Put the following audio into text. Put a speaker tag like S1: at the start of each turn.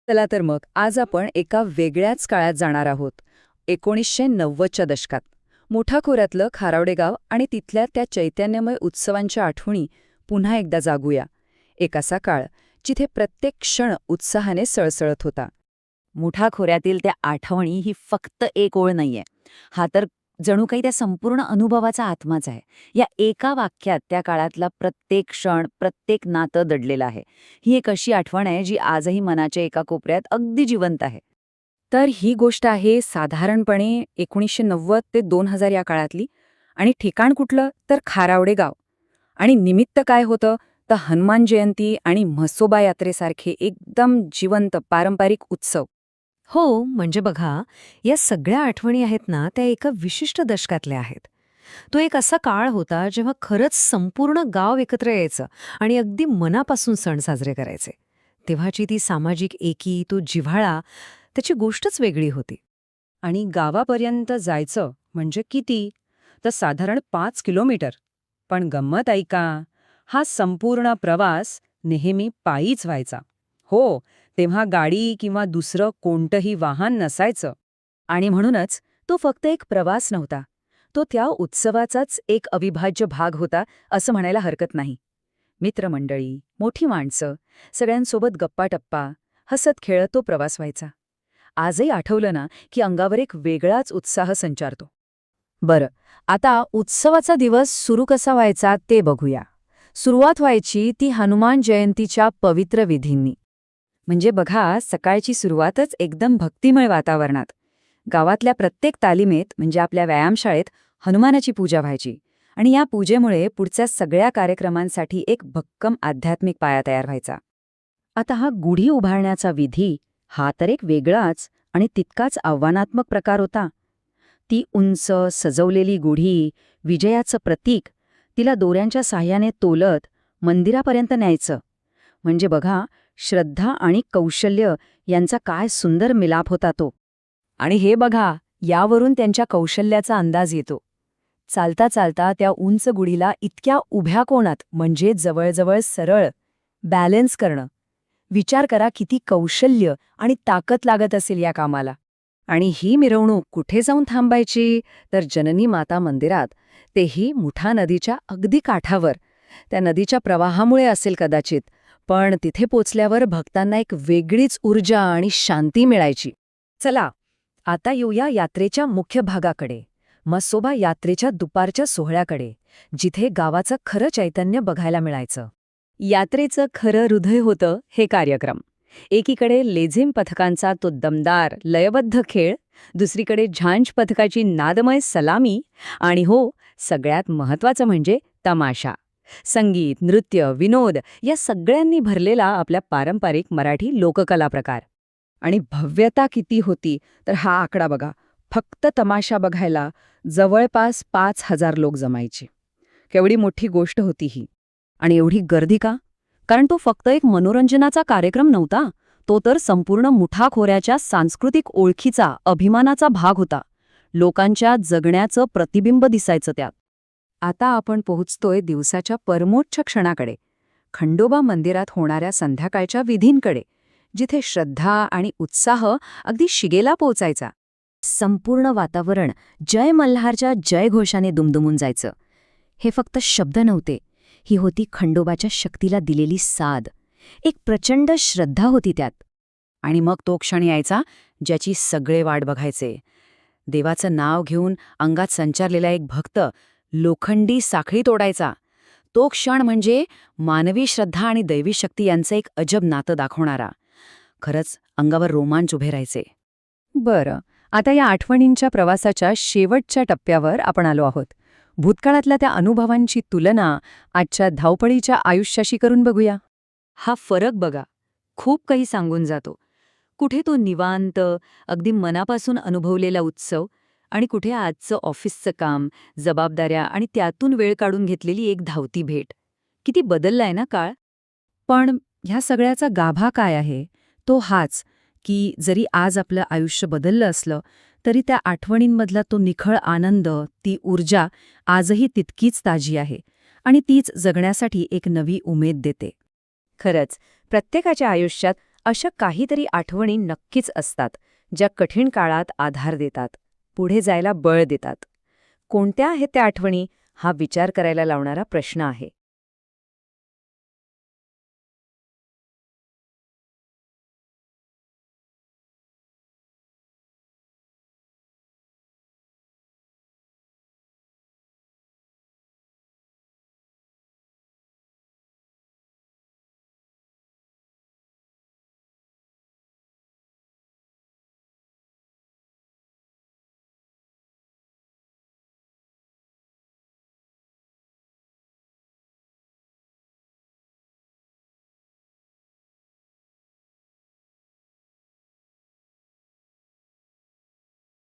S1: चला तर मग आज आपण एका वेगळ्याच काळात जाणार आहोत. 1990च्या दशकात मोठा खोऱ्यातलं खारावडे गाव आणि तिथल्या त्या चैतन्यमय उत्सवांच्या आठवणी पुन्हा एकदा जागूया. एक असा काळ जिथे प्रत्येक क्षण उत्साहाने सळसळत होता.
S2: मुठा खोऱ्यातील त्या आठवणी ही फक्त एक ओळ नाहीये. हा तर जणू काही त्या संपूर्ण अनुभवाचा आत्माच आहे. या एका वाक्यात त्या काळातला प्रत्येक क्षण, प्रत्येक नातं दडलेलं आहे. ही एक अशी आठवण आहे जी आजही मनाच्या एका कोपऱ्यात अगदी जिवंत आहे.
S1: तर ही गोष्ट आहे साधारणपणे 1990 ते 2000 या काळातली. आणि ठिकाण कुठलं तर खारावडे गाव. आणि निमित्त काय होतं तर हनुमान जयंती आणि म्हसोबा यात्रेसारखे एकदम जिवंत पारंपरिक उत्सव.
S3: हो, म्हणजे बघा, या सगळ्या आठवणी आहेत ना, त्या एका विशिष्ट दशकातल्या आहेत. तो एक असा काळ होता जेव्हा खरंच संपूर्ण गाव एकत्र यायचं आणि अगदी मनापासून सण साजरे करायचे. तेव्हाची ती सामाजिक एकी, तो जिव्हाळा, त्याची गोष्टच वेगळी होती.
S1: आणि गावापर्यंत जायचं म्हणजे किती तर साधारण 5 किलोमीटर. पण गंमत ऐका, हा संपूर्ण प्रवास नेहमी पायीच व्हायचा. हो, तेव्हा गाडी किंवा दुसरं कोणतंही वाहन नसायचं. आणि म्हणूनच तो फक्त एक प्रवास नव्हता, तो त्या उत्सवाचाच एक अविभाज्य भाग होता असं म्हणायला हरकत नाही. मित्रमंडळी, मोठी माणसं, सगळ्यांसोबत गप्पाटप्पा, हसत खेळत तो प्रवास व्हायचा. आजही आठवलं ना की अंगावर एक वेगळाच उत्साह संचारतो. बरं, आता उत्सवाचा दिवस सुरू कसा व्हायचा ते बघूया. सुरुवात व्हायची ती हनुमान जयंतीच्या पवित्र विधींनी. म्हणजे बघा, सकाळची सुरुवातच एकदम भक्तिमय वातावरणात. गावातल्या प्रत्येक तालिमेत म्हणजे आपल्या व्यायामशाळेत हनुमानाची पूजा व्हायची. आणि या पूजेमुळे पुढच्या सगळ्या कार्यक्रमांसाठी एक भक्कम आध्यात्मिक पाया तयार व्हायचा. आता हा गुढी उभारण्याचा विधी हा तर एक वेगळाच आणि तितकाच आव्हानात्मक प्रकार होता. ती उंच सजवलेली गुढी, विजयाचं प्रतीक, तिला दोऱ्यांच्या साह्याने तोलत मंदिरापर्यंत न्यायचं. म्हणजे बघा, श्रद्धा आणि कौशल्य यांचा काय सुंदर मिलाप होता तो. आणि हे बघा, यावरून त्यांच्या कौशल्याचा अंदाज येतो. चालता चालता त्या उंच गुढीला इतक्या उभ्या कोनात म्हणजे जवळजवळ सरळ बॅलन्स करणं. विचार करा किती कौशल्य आणि ताकद लागत असेल या कामाला. आणि ही मिरवणूक कुठे जाऊन थांबायची तर जननी माता मंदिरात, तेही मुठा नदीच्या अगदी काठावर. त्या नदीच्या प्रवाहामुळे असेल कदाचित, पण तिथे पोचल्यावर भक्तांना एक वेगळीच ऊर्जा आणि शांती मिळायची. चला, आता येऊया यात्रेच्या मुख्य भागाकडे, म्हसोबा यात्रेच्या दुपारच्या सोहळ्याकडे, जिथे गावाचं खरं चैतन्य बघायला मिळायचं. यात्रेचं खरं हृदय होतं हे कार्यक्रम. एकीकडे लेझिम पथकांचा तो दमदार लयबद्ध खेळ, दुसरीकडे झांज पथकाची नादमय सलामी, आणि हो, सगळ्यात महत्त्वाचं म्हणजे तमाशा. संगीत, नृत्य, विनोद या सगळ्यांनी भरलेला आपल्या पारंपरिक मराठी लोककला प्रकार. आणि भव्यता किती होती तर हा आकडा बघा, फक्त तमाशा बघायला जवळपास 5,000 लोक जमायचे. केवढी मोठी गोष्ट होती ही. आणि एवढी गर्दी का? कारण तो फक्त एक मनोरंजनाचा कार्यक्रम नव्हता, तो तर संपूर्ण मुठा खोऱ्याच्या सांस्कृतिक ओळखीचा, अभिमानाचा भाग होता. लोकांच्या जगण्याचं प्रतिबिंब दिसायचं त्यात. आता आपण पोहोचतोय दिवसाच्या परमोच्च क्षणाकडे, खंडोबा मंदिरात होणाऱ्या संध्याकाळच्या विधींकडे, जिथे श्रद्धा आणि उत्साह अगदी शिगेला पोचायचा. संपूर्ण वातावरण जय मल्हारच्या जयघोषाने दुमदुमून जायचं. हे फक्त शब्द नव्हते, ही होती खंडोबाच्या शक्तीला दिलेली साद. एक प्रचंड श्रद्धा होती त्यात. आणि मग तो क्षण यायचा ज्याची सगळे वाट बघायचे. देवाचं नाव घेऊन अंगात संचारलेला एक भक्त लोखंडी साखळी तोडायचा. तो क्षण म्हणजे मानवी श्रद्धा आणि दैवी शक्ती यांचं एक अजब नातं दाखवणारा. खरंच अंगावर रोमांच उभे राहायचे. बरं, आता या आठवणींच्या प्रवासाच्या शेवटच्या टप्प्यावर आपण आलो आहोत. भूतकाळातल्या त्या अनुभवांची तुलना आजच्या धावपळीच्या आयुष्याशी करून बघूया. हा फरक बघा, खूप काही सांगून जातो. कुठे तो निवांत, अगदी मनापासून अनुभवलेला उत्सव, आणि कुठे आजचं ऑफिसचं काम, जबाबदाऱ्या आणि त्यातून वेळ काढून घेतलेली एक धावती भेट. किती बदललाय ना काळ. पण ह्या सगळ्याचा गाभा काय आहे तो हाच, की जरी आज आपलं आयुष्य बदललं असलं तरी त्या आठवणींमधला तो निखळ आनंद, ती ऊर्जा आजही तितकीच ताजी आहे आणि तीच जगण्यासाठी एक नवी उमेद देते. खरंच प्रत्येकाच्या आयुष्यात
S2: अशा काहीतरी आठवणी नक्कीच असतात, ज्या कठीण काळात आधार देतात, पुढे जायला बळ देतात. कोणत्या आहेत त्या आठवणी, हा विचार करायला लावणारा प्रश्न आहे.